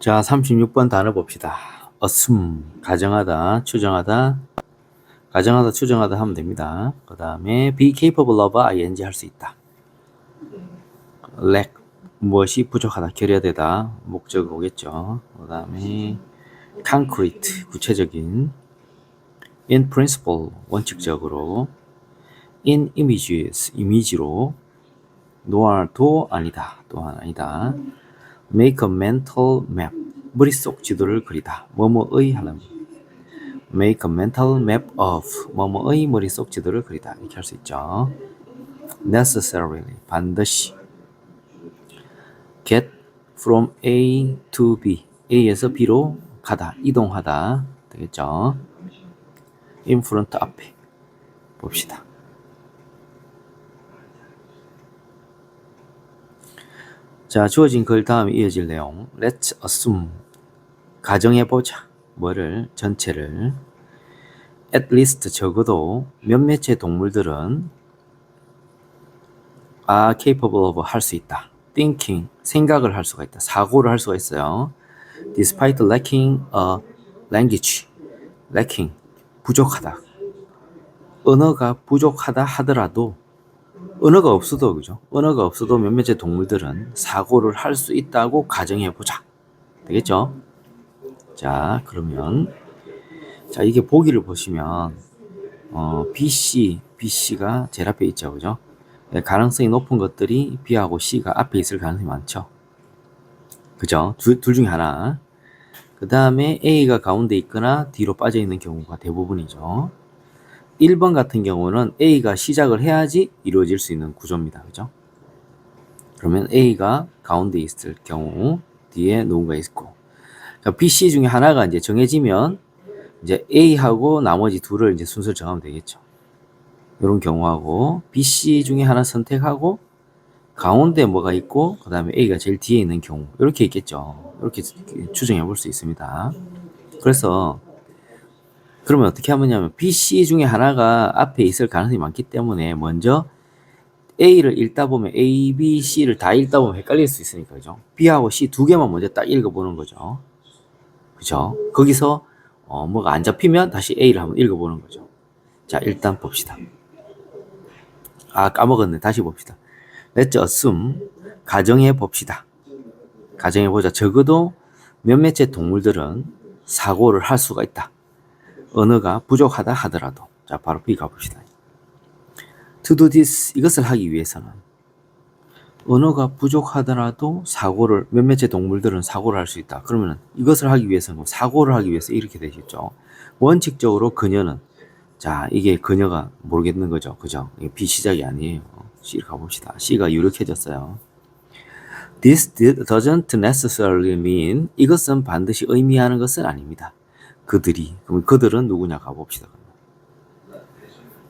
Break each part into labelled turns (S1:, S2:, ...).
S1: 자, 36번 단어 봅시다. assume, 가정하다, 추정하다, 가정하다, 추정하다 하면 됩니다. 그 다음에 be capable of ing 할 수 있다. lack, 무엇이 부족하다, 결여되다, 목적으로 오겠죠. 그 다음에 concrete, 구체적인, in principle, 원칙적으로, in images, 이미지로, nor, 도 아니다, 또한 아니다. make a mental map, 머릿속 지도를 그리다, 뭐뭐의 하는 make a mental map of, 뭐뭐의 머릿속 지도를 그리다, 이렇게 할 수 있죠. necessarily, 반드시. get from A to B, A에서 B로 가다, 이동하다 되겠죠. in front, 앞에 봅시다. 자, 주어진 글 다음에 이어질 내용. Let's assume, 가정해보자. 뭐를? 전체를. At least, 적어도 몇몇의 동물들은 are capable of, 할 수 있다. Thinking, 생각을 할 수가 있다. 사고를 할 수가 있어요. Despite lacking a language, lacking, 부족하다. 언어가 부족하다 하더라도, 언어가 없어도, 그죠? 언어가 없어도 몇몇의 동물들은 사고를 할 수 있다고 가정해보자. 되겠죠? 자, 그러면, 자, 이게 보기를 보시면, BC가 제일 앞에 있죠, 그죠? 네, 가능성이 높은 것들이 B하고 C가 앞에 있을 가능성이 많죠. 그죠? 둘 중에 하나. 그 다음에 A가 가운데 있거나 뒤로 빠져 있는 경우가 대부분이죠. 1번 같은 경우는 A가 시작을 해야지 이루어질 수 있는 구조입니다. 그죠? 그러면 A가 가운데 있을 경우 뒤에 누군가 있고, 그러니까 B, C 중에 하나가 이제 정해지면 이제 A하고 나머지 둘을 이제 순서를 정하면 되겠죠. 이런 경우하고 B, C 중에 하나 선택하고 가운데 뭐가 있고 그 다음에 A가 제일 뒤에 있는 경우 이렇게 있겠죠. 이렇게 추정해 볼 수 있습니다. 그래서 그러면 어떻게 하냐면 B, C 중에 하나가 앞에 있을 가능성이 많기 때문에 먼저 A를 읽다 보면 A, B, C를 다 읽다 보면 헷갈릴 수 있으니까, 그죠? B하고 C 두 개만 먼저 딱 읽어보는 거죠. 그죠? 거기서 뭐가 안 잡히면 다시 A를 한번 읽어보는 거죠. 자, 일단 봅시다. 까먹었네. 다시 봅시다. Let's assume, 가정해 봅시다. 가정해 보자. 적어도 몇몇의 동물들은 사고를 할 수가 있다. 언어가 부족하다 하더라도. 자, 바로 B 가봅시다. To do this, 이것을 하기 위해서는 언어가 부족하더라도 몇몇의 동물들은 사고를 할 수 있다. 그러면 이것을 하기 위해서는 사고를 하기 위해서 이렇게 되겠죠. 원칙적으로 그녀는, 자, 이게 그녀가 모르겠는 거죠. 그죠? 이게 B 시작이 아니에요. C를 가봅시다. C가 유력해졌어요. This doesn't necessarily mean, 이것은 반드시 의미하는 것은 아닙니다. 그럼 그들은 누구냐 가봅시다.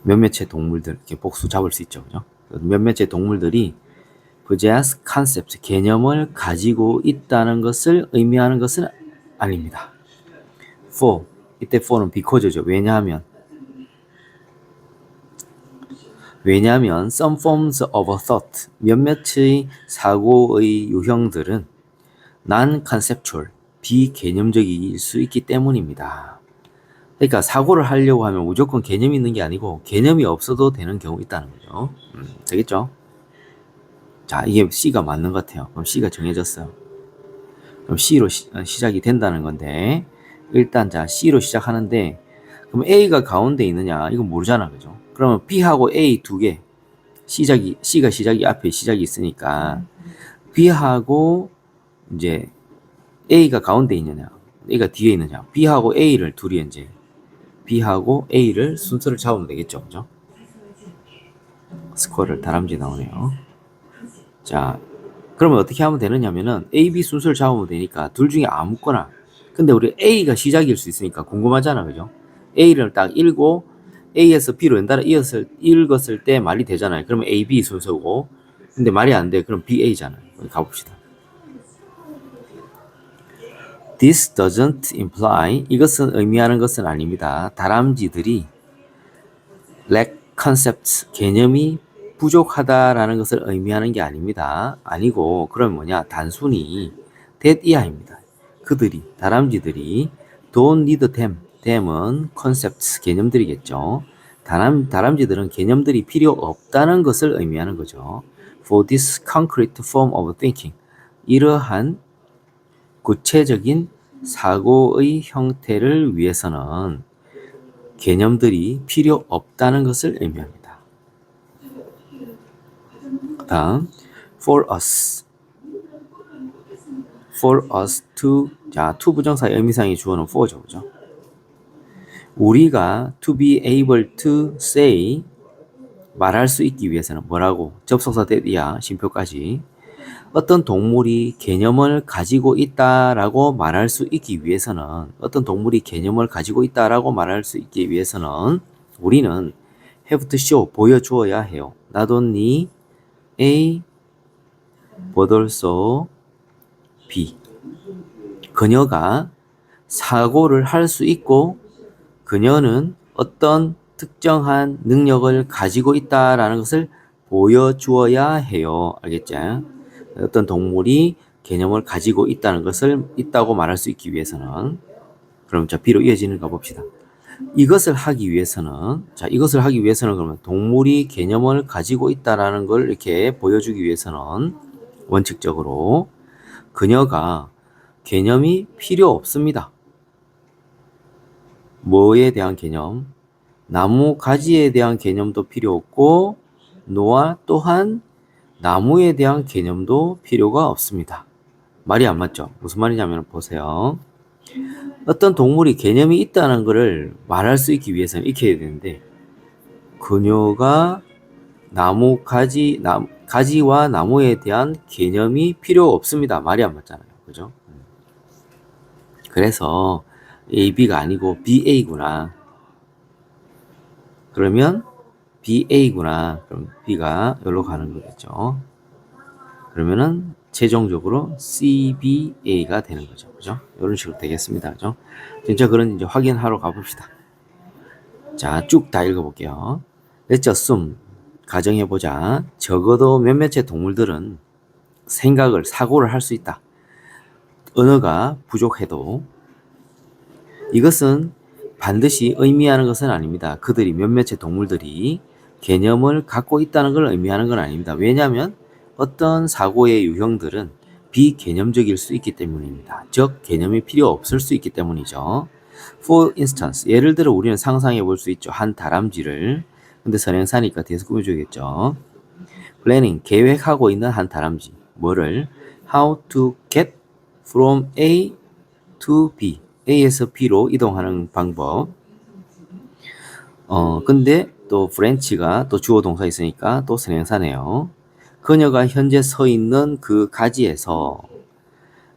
S1: 몇몇의 동물들, 이렇게 복수 잡을 수 있죠. 그죠? 몇몇의 동물들이 possess concept, 개념을 가지고 있다는 것을 의미하는 것은 아닙니다. For, 이때 for는 because죠. 왜냐하면 some forms of thought, 몇몇의 사고의 유형들은 non-conceptual, 비개념적일 수 있기 때문입니다. 그러니까 사고를 하려고 하면 무조건 개념이 있는 게 아니고 개념이 없어도 되는 경우 있다는 거죠. 되겠죠? 자, 이게 C가 맞는 것 같아요. 그럼 C가 정해졌어요. 그럼 C로 시작이 된다는 건데, 일단 자, C로 시작하는데, 그럼 A가 가운데 있느냐? 이건 모르잖아. 그죠? 그러면 B하고 A 두 개, C가 앞에 시작이 있으니까, B하고 이제 A가 가운데 있느냐? A가 뒤에 있느냐? B하고 A를 둘이 이제, B하고 A를 순서를 잡으면 되겠죠. 그죠? 스코어를 다람쥐 나오네요. 자, 그러면 어떻게 하면 되느냐면은 A, B 순서를 잡으면 되니까 둘 중에 아무거나. 근데 우리 A가 시작일 수 있으니까 궁금하잖아. 그죠? A를 딱 읽고 A에서 B로 연달아 읽었을 때 말이 되잖아요. 그러면 A, B 순서고. 근데 말이 안 돼. 그럼 B, A잖아요. 가봅시다. This doesn't imply, 이것은 의미하는 것은 아닙니다. 다람쥐들이 lack concepts, 개념이 부족하다라는 것을 의미하는 게 아닙니다. 아니고, 그럼 뭐냐? 단순히 that 이하입니다. 그들이, 다람쥐들이 don't need them. them은 concepts, 개념들이겠죠. 다람쥐들은 개념들이 필요 없다는 것을 의미하는 거죠. For this concrete form of thinking. 이러한 구체적인 사고의 형태를 위해서는 개념들이 필요 없다는 것을 의미합니다. 그 다음 for us to, 자, to 부정사의 의미상의 주어는 for죠, 그죠? 우리가 to be able to say, 말할 수 있기 위해서는 뭐라고? 접속사 대디야, 쉼표까지. 어떤 동물이 개념을 가지고 있다라고 말할 수 있기 위해서는, 어떤 동물이 개념을 가지고 있다라고 말할 수 있기 위해서는 우리는 have to show, 보여주어야 해요. Not only A, but also B. 그녀가 사고를 할 수 있고 그녀는 어떤 특정한 능력을 가지고 있다라는 것을 보여주어야 해요. 알겠죠? 어떤 동물이 개념을 가지고 있다는 것을 있다고 말할 수 있기 위해서는, 그럼 자 B로 이어지는가 봅시다. 이것을 하기 위해서는, 그러면 동물이 개념을 가지고 있다라는 걸 이렇게 보여주기 위해서는 원칙적으로 그녀가 개념이 필요 없습니다. 뭐에 대한 개념? 나무 가지에 대한 개념도 필요 없고 노아 또한 나무에 대한 개념도 필요가 없습니다. 말이 안 맞죠? 무슨 말이냐면 보세요. 어떤 동물이 개념이 있다는 것을 말할 수 있기 위해서는 이렇게 해야 되는데 그녀가 나무 가지와 나무에 대한 개념이 필요 없습니다. 말이 안 맞잖아요. 그죠? 그래서 A, B가 아니고 BA구나. 그러면 BA구나. 그럼 B가 여기로 가는 거겠죠. 그러면은 최종적으로 CBA가 되는 거죠. 그죠? 이런 식으로 되겠습니다. 그죠? 진짜 그런 이제 확인하러 가봅시다. 자, 쭉 다 읽어볼게요. Let's assume, 가정해보자. 적어도 몇몇의 동물들은 사고를 할 수 있다. 언어가 부족해도. 이것은 반드시 의미하는 것은 아닙니다. 그들이 몇몇의 동물들이 개념을 갖고 있다는 걸 의미하는 건 아닙니다. 왜냐하면 어떤 사고의 유형들은 비개념적일 수 있기 때문입니다. 즉 개념이 필요 없을 수 있기 때문이죠. For instance, 예를 들어 우리는 상상해 볼 수 있죠. 한 다람쥐를. 근데 선행사니까 뒤에서 꾸며주겠죠. Planning, 계획하고 있는 한 다람쥐. 뭐를? How to get from A to B. A에서 B로 이동하는 방법. 근데 또 프렌치가 또 주어 동사 있으니까 또 선행사네요. 그녀가 현재 서 있는 그 가지에서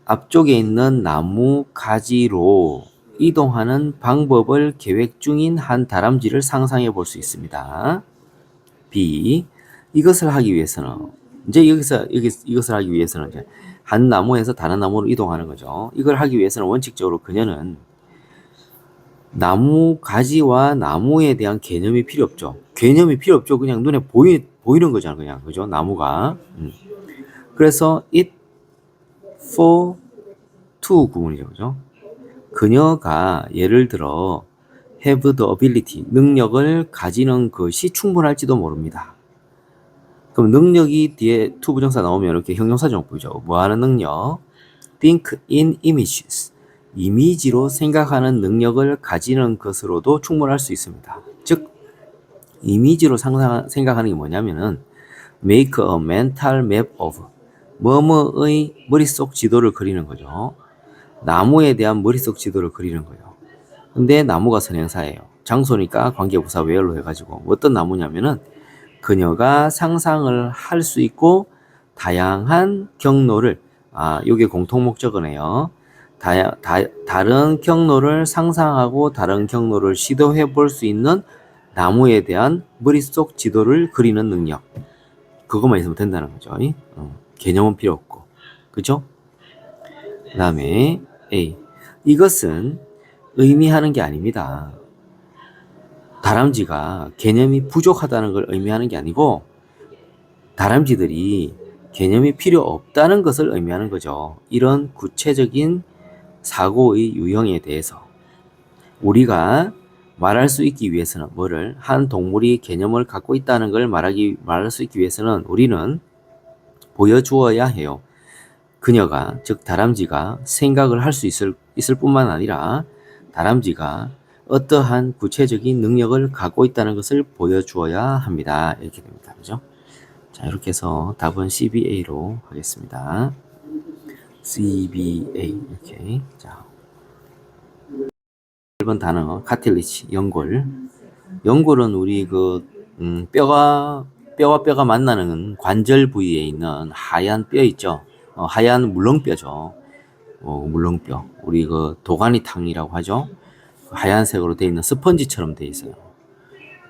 S1: 앞쪽에 있는 나무 가지로 이동하는 방법을 계획 중인 한 다람쥐를 상상해 볼 수 있습니다. B. 이것을 하기 위해서는, 이제 이것을 하기 위해서는 이제 한 나무에서 다른 나무로 이동하는 거죠. 이걸 하기 위해서는 원칙적으로 그녀는 나무 가지와 나무에 대한 개념이 필요 없죠. 개념이 필요 없죠. 그냥 눈에 보이는 거잖아, 그냥. 그죠? 나무가. 그래서 it for to 구문이죠. 그죠? 그녀가 예를 들어 have the ability, 능력을 가지는 것이 충분할지도 모릅니다. 그럼 능력이 뒤에 to 부정사 나오면 이렇게 형용사적 보이죠. 뭐 하는 능력? think in images. 이미지로 생각하는 능력을 가지는 것으로도 충분할 수 있습니다. 즉, 이미지로 생각하는 게 뭐냐면은 make a mental map of 뭐뭐의 머릿속 지도를 그리는 거죠. 나무에 대한 머릿속 지도를 그리는 거예요. 근데 나무가 선행사예요. 장소니까 관계부사 where로 해가지고 어떤 나무냐면은 그녀가 상상을 할 수 있고 다양한 경로를, 요게 공통 목적어네요. 다른 경로를 상상하고 다른 경로를 시도해 볼 수 있는 나무에 대한 머릿속 지도를 그리는 능력. 그것만 있으면 된다는 거죠. 개념은 필요 없고. 그죠? 그 다음에 A. 이것은 의미하는 게 아닙니다. 다람쥐가 개념이 부족하다는 걸 의미하는 게 아니고 다람쥐들이 개념이 필요 없다는 것을 의미하는 거죠. 이런 구체적인 사고의 유형에 대해서 우리가 말할 수 있기 위해서는 뭐를 한 동물이 개념을 갖고 있다는 걸 말할 수 있기 위해서는 우리는 보여주어야 해요. 그녀가 즉 다람쥐가 생각을 할 수 있을 뿐만 아니라 다람쥐가 어떠한 구체적인 능력을 갖고 있다는 것을 보여주어야 합니다. 이렇게 됩니다. 그죠? 자, 이렇게 해서 답은 CBA로 하겠습니다. CBA 이렇게. 자, 1번 단어 카틸리지 연골. 연골은 우리 뼈와 뼈가 만나는 관절 부위에 있는 하얀 뼈 있죠. 하얀 물렁뼈죠. 물렁뼈. 우리 도가니탕이라고 하죠. 하얀색으로 되어 있는 스펀지처럼 되어 있어요.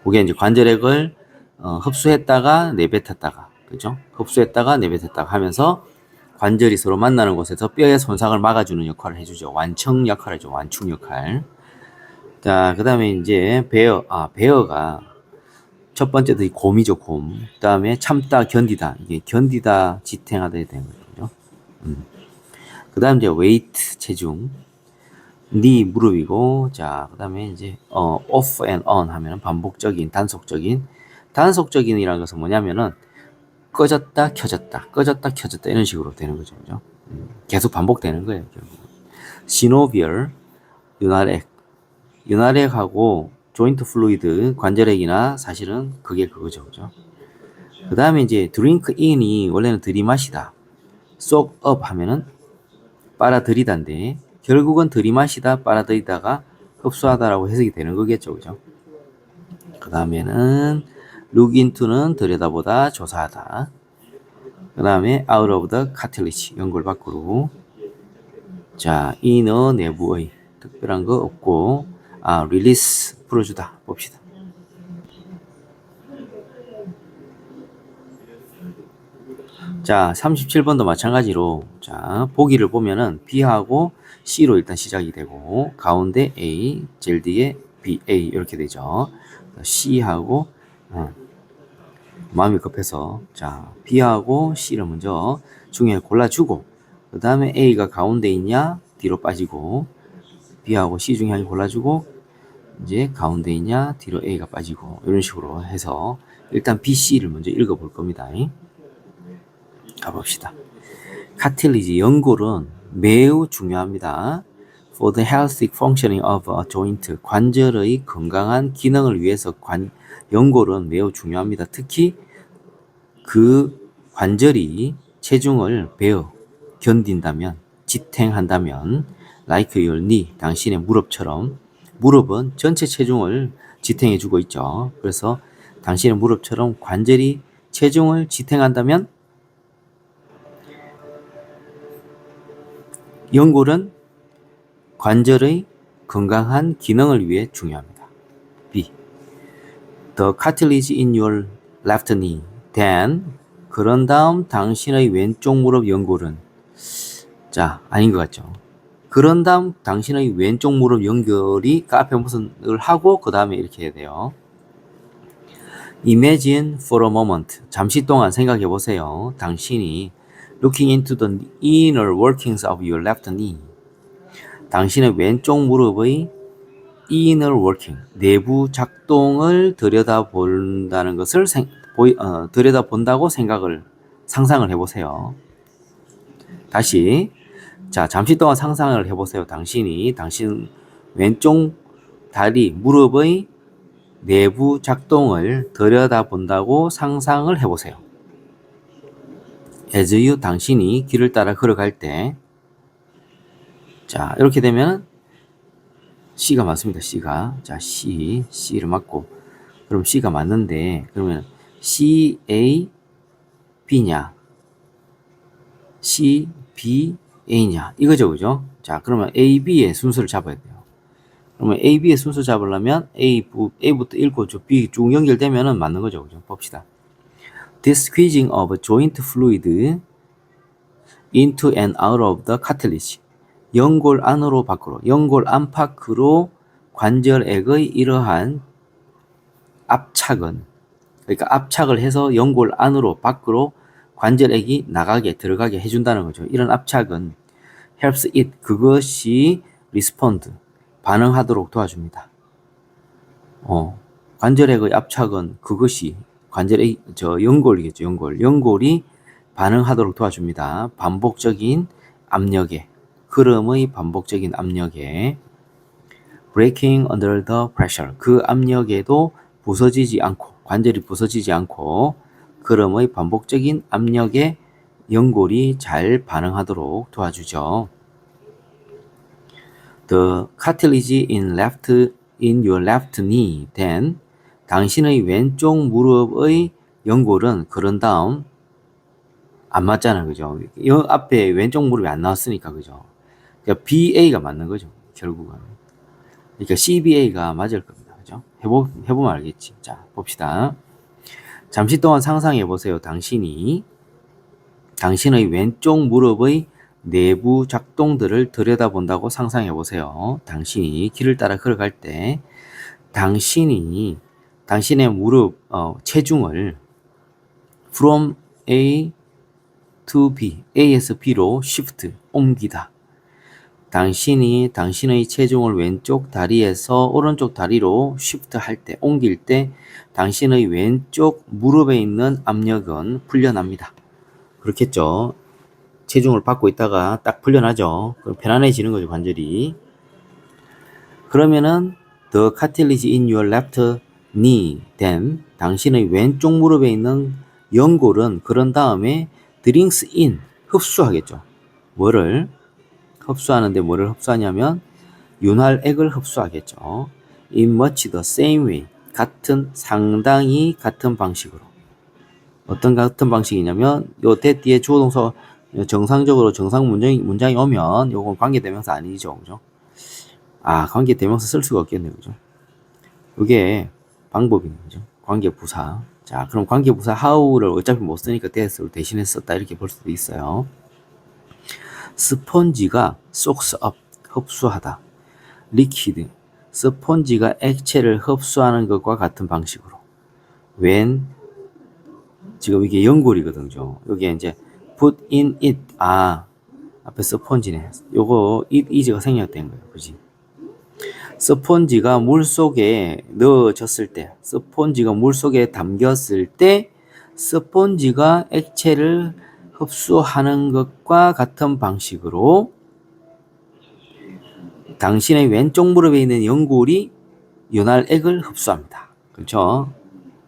S1: 그게 이제 관절액을 흡수했다가 내뱉었다가, 그죠? 흡수했다가 내뱉었다가 하면서 관절이 서로 만나는 곳에서 뼈의 손상을 막아주는 역할을 해주죠. 완청 역할을 해줘. 완충 역할. 자, 그 다음에 이제 베어가 첫 번째도 곰이죠, 곰. 그 다음에 참다, 견디다. 이게 견디다, 지탱하다 되는 거죠. 그 다음 이제 웨이트, 체중. 니 무릎이고, 자, 그 다음에 이제, off and on 하면 반복적인, 단속적인이라는 것은 뭐냐면은, 꺼졌다, 켜졌다, 꺼졌다, 켜졌다, 이런 식으로 되는 거죠. 그죠? 계속 반복되는 거예요. 시노비얼, 윤활액하고 조인트 플루이드, 관절액이나 사실은 그게 그거죠. 그죠? 그 다음에 이제 drink in이 원래는 들이마시다. soak up 하면은 빨아들이다인데, 결국은 들이마시다, 빨아들이다가 흡수하다라고 해석이 되는 거겠죠. 그죠? 그 다음에는 look into는 들여다보다, 조사하다. 그 다음에 out of the cartilage, 연골 밖으로. 자, inner 내부의 특별한 거 없고, release, 풀어주다. 봅시다. 자, 37번도 마찬가지로, 자, 보기를 보면은 B하고 C로 일단 시작이 되고, 가운데 A, 제일 뒤에 B, A, 이렇게 되죠. C하고, 마음이 급해서, 자, B하고 C를 먼저 중에 골라주고, 그 다음에 A가 가운데 있냐, 뒤로 빠지고, B하고 C 중에 하나 골라주고, 이제 가운데 있냐, 뒤로 A가 빠지고, 이런 식으로 해서, 일단 B, C를 먼저 읽어볼 겁니다. 가봅시다. 카틸리지, 연골은 매우 중요합니다. For the healthy functioning of a joint, 관절의 건강한 기능을 위해서 연골은 매우 중요합니다. 특히 그 관절이 체중을 견딘다면, 지탱한다면, like your knee, 당신의 무릎처럼, 무릎은 전체 체중을 지탱해주고 있죠. 그래서 당신의 무릎처럼 관절이 체중을 지탱한다면 연골은 관절의 건강한 기능을 위해 중요합니다. B. The cartilage in your left knee. Then, 그런 다음 당신의 왼쪽 무릎 연골은, 자, 아닌 것 같죠? 그런 다음 당신의 왼쪽 무릎 연골이 그 앞에 무슨을 하고 그 다음에 이렇게 해야 돼요. Imagine for a moment. 잠시 동안 생각해 보세요. 당신이 looking into the inner workings of your left knee. 당신의 왼쪽 무릎의 inner working, 내부 작동을 들여다본다는 것을 들여다본다고 상상을 해보세요. 다시, 자, 잠시 동안 상상을 해보세요. 당신 왼쪽 다리, 무릎의 내부 작동을 들여다본다고 상상을 해보세요. as you, 당신이 길을 따라 걸어갈 때, 자, 이렇게 되면 C가 맞습니다. C가. 자, C를 맞고. 그럼 C가 맞는데, 그러면 C, A, B냐? C, B, A냐? 이거죠, 그죠? 자, 그러면 A, B의 순서를 잡아야 돼요. 그러면 A, B의 순서 잡으려면 A부터 읽고 B 쭉 연결되면은 맞는 거죠, 그죠? 봅시다. This squeezing of joint fluid into and out of the cartilage. 연골 안으로 밖으로, 연골 안팎으로 관절액의 이러한 압착은, 그러니까 압착을 해서 연골 안으로 밖으로 관절액이 들어가게 해준다는 거죠. 이런 압착은 helps it 그것이 respond 반응하도록 도와줍니다. 관절액의 압착은 그것이 관절의 연골이겠죠. 연골이 반응하도록 도와줍니다. 반복적인 압력에 흐름의 반복적인 압력에 breaking under the pressure 그 압력에도 부서지지 않고 관절이 부서지지 않고 흐름의 반복적인 압력에 연골이 잘 반응하도록 도와주죠. The cartilage in your left knee then 당신의 왼쪽 무릎의 연골은 그런 다음 안 맞잖아, 그죠? 앞에 왼쪽 무릎이 안 나왔으니까, 그죠? 그러니까 BA가 맞는 거죠, 결국은. 그러니까 CBA가 맞을 겁니다, 그죠? 해보면 알겠지. 자, 봅시다. 잠시 동안 상상해 보세요. 당신의 왼쪽 무릎의 내부 작동들을 들여다본다고 상상해 보세요. 당신이 길을 따라 걸어갈 때 당신의 무릎 체중을 from A to B, A에서 B로 shift, 옮기다. 당신의 체중을 왼쪽 다리에서 오른쪽 다리로 shift 할 때, 옮길 때 당신의 왼쪽 무릎에 있는 압력은 풀려납니다. 그렇겠죠. 체중을 받고 있다가 딱 풀려나죠. 그럼 편안해지는 거죠, 관절이. 그러면은 the cartilage in your left knee then 당신의 왼쪽 무릎에 있는 연골은 그런 다음에 drinks in 흡수하겠죠. 뭐를 흡수하냐면 윤활액을 흡수하겠죠. in much the same way 상당히 같은 방식으로. 어떤 같은 방식이냐면 요 that 뒤에 주어 동사 정상적으로 정상 문장이 오면 요건 관계대명사 아니죠. 그죠? 관계대명사 쓸 수가 없겠네요. 그죠? 이게 방법이네요. 그죠? 관계부사. 자, 그럼 관계부사 how를 어차피 못 쓰니까 that으로 대신해 썼다 이렇게 볼 수도 있어요. 스펀지가 soaks up 흡수하다. liquid 스펀지가 액체를 흡수하는 것과 같은 방식으로. when 지금 이게 연골이거든요. 여기에 이제 put in it 앞에 스펀지네. 요거 it is가 생략된 거예요. 그지? 스펀지가 물속에 넣어졌을 때, 스펀지가 물속에 담겼을 때 스펀지가 액체를 흡수하는 것과 같은 방식으로 당신의 왼쪽 무릎에 있는 연골이 윤활액을 흡수합니다. 그렇죠?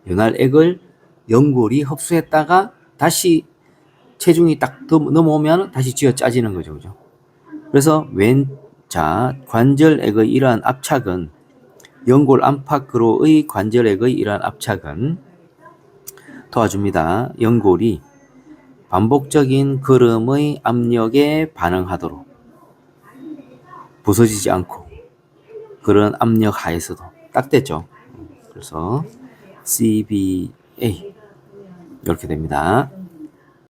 S1: 윤활액을 연골이 흡수했다가 다시 체중이 딱 넘어오면 다시 쥐어 짜지는 거죠. 그죠? 그래서 관절액의 이러한 압착은 연골 안팎으로의 관절액의 이러한 압착은 도와줍니다. 연골이 반복적인 걸음의 압력에 반응하도록 부서지지 않고 그런 압력 하에서도 딱 됐죠. 그래서 CBA 이렇게 됩니다.